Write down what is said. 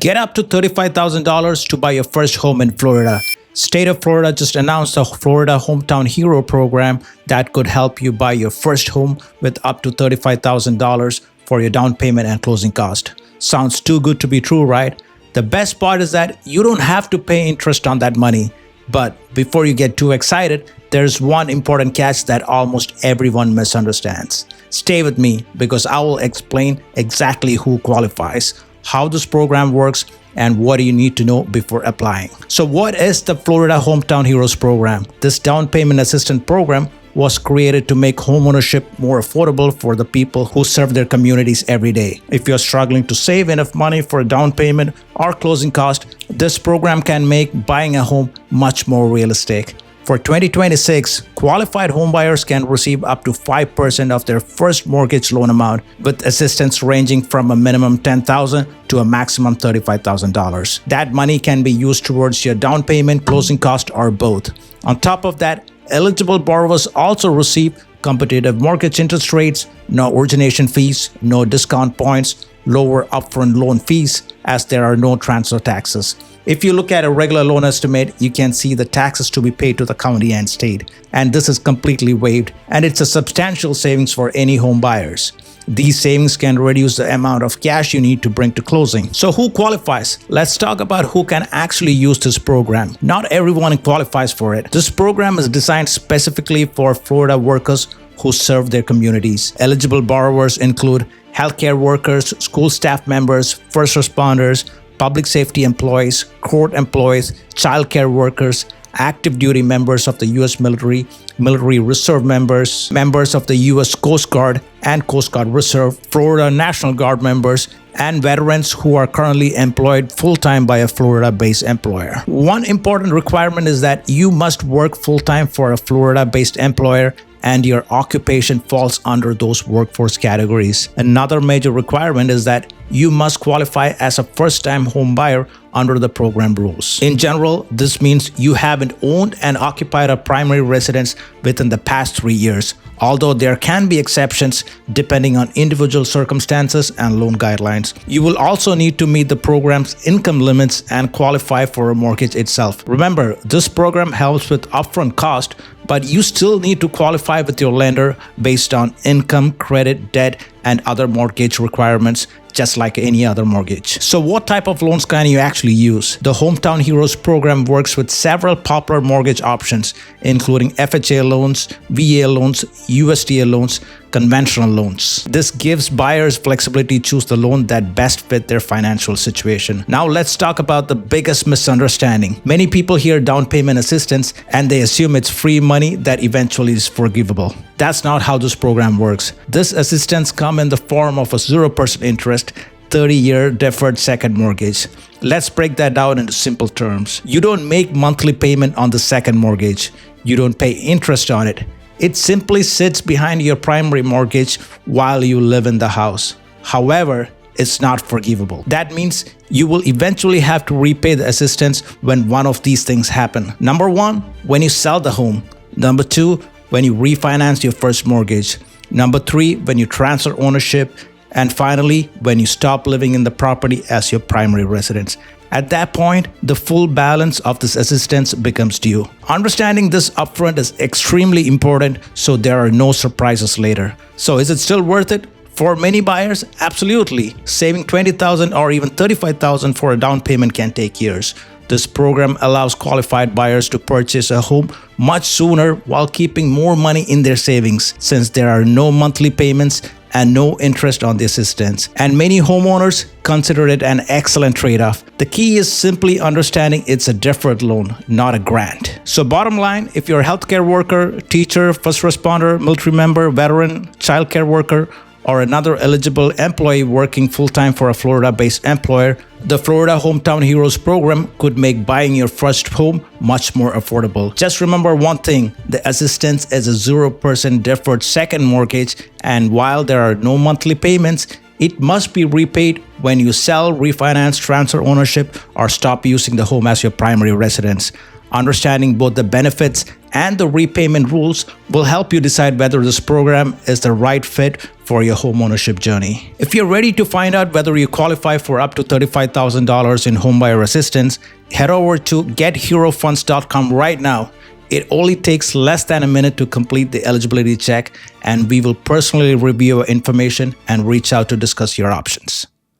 Get up to $35,000 to buy your first home in Florida. State of Florida just announced a Florida Hometown Hero program that could help you buy your first home with up to $35,000 for your down payment and closing cost. Sounds too good to be true, right? The best part is that you don't have to pay interest on that money. But before you get too excited, there's one important catch that almost everyone misunderstands. Stay with me because I will explain exactly who qualifies, how this program works, and what do you need to know before applying. So what is the Florida Hometown Heroes program? This down payment assistance program was created to make homeownership more affordable for the people who serve their communities every day. If you're struggling to save enough money for a down payment or closing cost, this program can make buying a home much more realistic. For 2026, qualified homebuyers can receive up to 5% of their first mortgage loan amount, with assistance ranging from a minimum $10,000 to a maximum $35,000. That money can be used towards your down payment, closing cost, or both. On top of that, eligible borrowers also receive competitive mortgage interest rates, no origination fees, no discount points, lower upfront loan fees, as there are no transfer taxes. If you look at a regular loan estimate, you can see the taxes to be paid to the county and state, and this is completely waived, and it's a substantial savings for any home buyers. These savings can reduce the amount of cash you need to bring to closing. So who qualifies? Let's talk about who can actually use this program. Not everyone qualifies for it. This program is designed specifically for Florida workers who serve their communities. Eligible borrowers include healthcare workers, school staff members, first responders, public safety employees, court employees, childcare workers, active duty members of the U.S. military, military reserve members, members of the U.S. Coast Guard and Coast Guard Reserve, Florida National Guard members, and veterans who are currently employed full-time by a Florida-based employer. One important requirement is that you must work full-time for a Florida-based employer and your occupation falls under those workforce categories. Another major requirement is that you must qualify as a first-time home buyer under the program rules. In general, this means you haven't owned and occupied a primary residence within the past 3 years, although there can be exceptions depending on individual circumstances and loan guidelines. You will also need to meet the program's income limits and qualify for a mortgage itself. Remember, this program helps with upfront cost, but you still need to qualify with your lender based on income, credit, debt, and other mortgage requirements, just like any other mortgage. So what type of loans can you actually use? The Hometown Heroes program works with several popular mortgage options, including FHA loans, VA loans, USDA loans, conventional loans. This gives buyers flexibility to choose the loan that best fit their financial situation. Now let's talk about the biggest misunderstanding. Many people hear down payment assistance and they assume it's free money that eventually is forgivable. That's not how this program works. This assistance comes in the form of a 0% interest, 30-year deferred second mortgage. Let's break that down into simple terms. You don't make monthly payment on the second mortgage. You don't pay interest on it. It simply sits behind your primary mortgage while you live in the house. However, it's not forgivable. That means you will eventually have to repay the assistance when one of these things happen. Number one, when you sell the home. Number two, when you refinance your first mortgage. Number three, when you transfer ownership. And finally, when you stop living in the property as your primary residence. At that point, the full balance of this assistance becomes due. Understanding this upfront is extremely important so there are no surprises later. So is it still worth it? For many buyers, absolutely. Saving $20,000 or even $35,000 for a down payment can take years. This program allows qualified buyers to purchase a home much sooner while keeping more money in their savings, since there are no monthly payments and no interest on the assistance. And many homeowners consider it an excellent trade-off. The key is simply understanding it's a deferred loan, not a grant. So bottom line, if you're a healthcare worker, teacher, first responder, military member, veteran, childcare worker, or another eligible employee working full-time for a Florida-based employer, the Florida Hometown Heroes program could make buying your first home much more affordable. Just remember one thing, the assistance is a 0% deferred second mortgage, and while there are no monthly payments, it must be repaid when you sell, refinance, transfer ownership, or stop using the home as your primary residence. Understanding both the benefits and the repayment rules will help you decide whether this program is the right fit for your homeownership journey. If you're ready to find out whether you qualify for up to $35,000 in homebuyer assistance, head over to getherofunds.com right now. It only takes less than a minute to complete the eligibility check, and we will personally review your information and reach out to discuss your options.